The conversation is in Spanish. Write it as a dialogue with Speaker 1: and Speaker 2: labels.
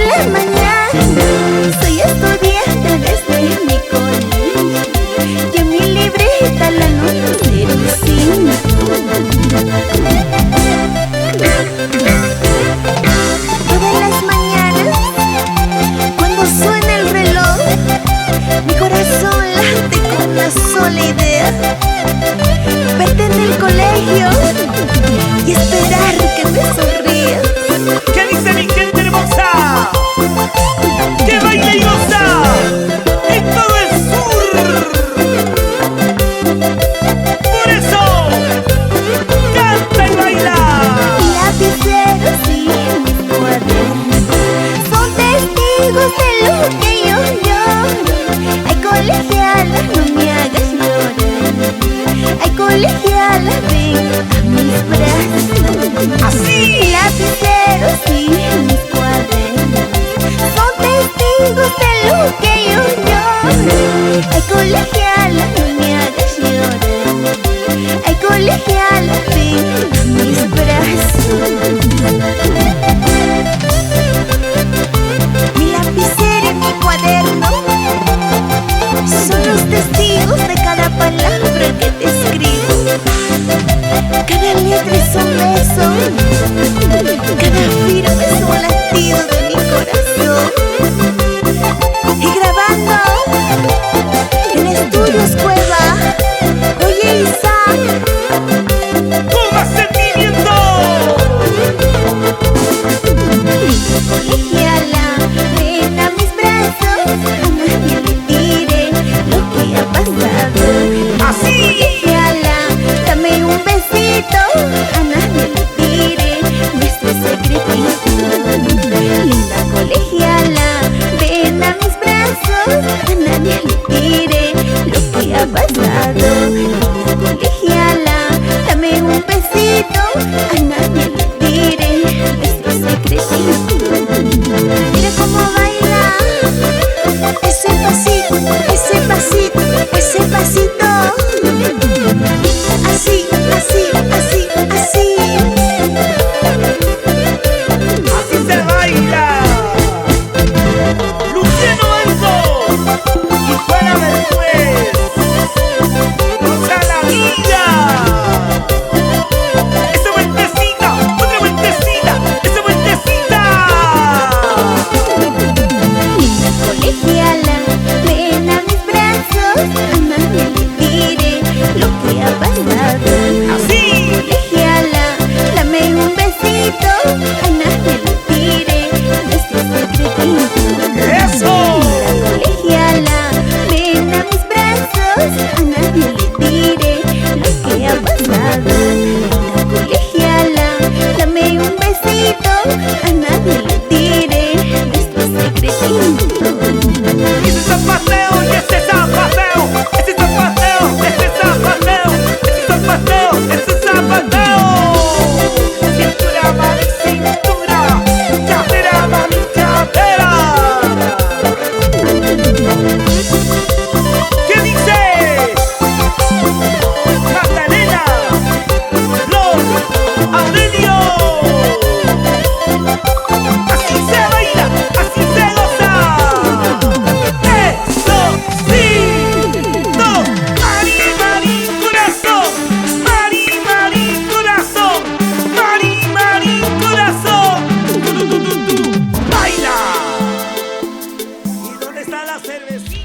Speaker 1: las mañanas soy estudiante desde mi colegio, y en mi libreta la nota 05. Todas las mañanas, cuando suena el reloj, mi corazón late con una sola idea: verte en el colegio y esperar que me sonrías.
Speaker 2: ¿Qué dice mi gente hermosa? ¡Que baila y goza en todo el sur! Por eso, canta y baila.
Speaker 1: Mi lapicero y mis cuadernos son testigos de lo que yo lloro. Ay, colegiala, no me hagas llorar. Ay, colegiala, ven a mis brazos.
Speaker 2: Así.
Speaker 1: Mi lapicero y mis cuadernos son testigos de lo que yo lloro. Ay, colegiala, no me hagas llorar. Ay, colegiala, ven a mis brazos. Mi lapicero y mi cuaderno son los testigos de cada palabra que te escribo. Cada letra es un beso, cada firma es un latido de mi corazón. Y grabando en Estudios Cueva, oye Isaac,
Speaker 2: ¡Toma sentimiento!
Speaker 1: colegiala, ven a mis brazos, a nadie le diré lo que ha pasado.
Speaker 2: Así.
Speaker 1: Colegiala, dame un besito, a nadie le diré nuestro secretito. Linda colegiala, ven a mis brazos, a nadie le diré lo que ha pasado. Linda colegiala, dame un besito, a nadie le diré nuestro secretito. Mira cómo baila ese pasito, ese pasito, ese pasito. Así, así, así, así.
Speaker 2: Así se baila. Luciano Alto y Juana Bermúdez. ¡Goza la vida! ¡Esa vueltecita! ¡Otra vueltecita! ¡Esa vueltecita!
Speaker 1: Linda colegiala, ven a mis brazos, a nadie le diré lo que ha pasado.
Speaker 2: Así.
Speaker 1: Colegiala, dame un besito, a nadie le diré nuestro secretito.
Speaker 2: ¡Eso!
Speaker 1: Colegiala, ven a mis brazos, a nadie le diré lo que ha pasado. Colegiala, dame un besito, a nadie le diré nuestro secretito.
Speaker 2: ¡Ese zapateo! ¡Y ese zapateo! ¡Ese zapateo! ¡Ese zapateo! ¡Ese zapateo! ¡Ese zapateo! ¡Cintura, mami, cintura! ¡Cadera, mami, cadera! ¿Qué dices? Magdalena, Flor, Aurelio. Así se baila, así se goza. Eso sí. No. Mari, Mari, corazón. Mari, Mari, corazón. Mari, Mari, corazón. Baila. ¿Y dónde está la cervecita?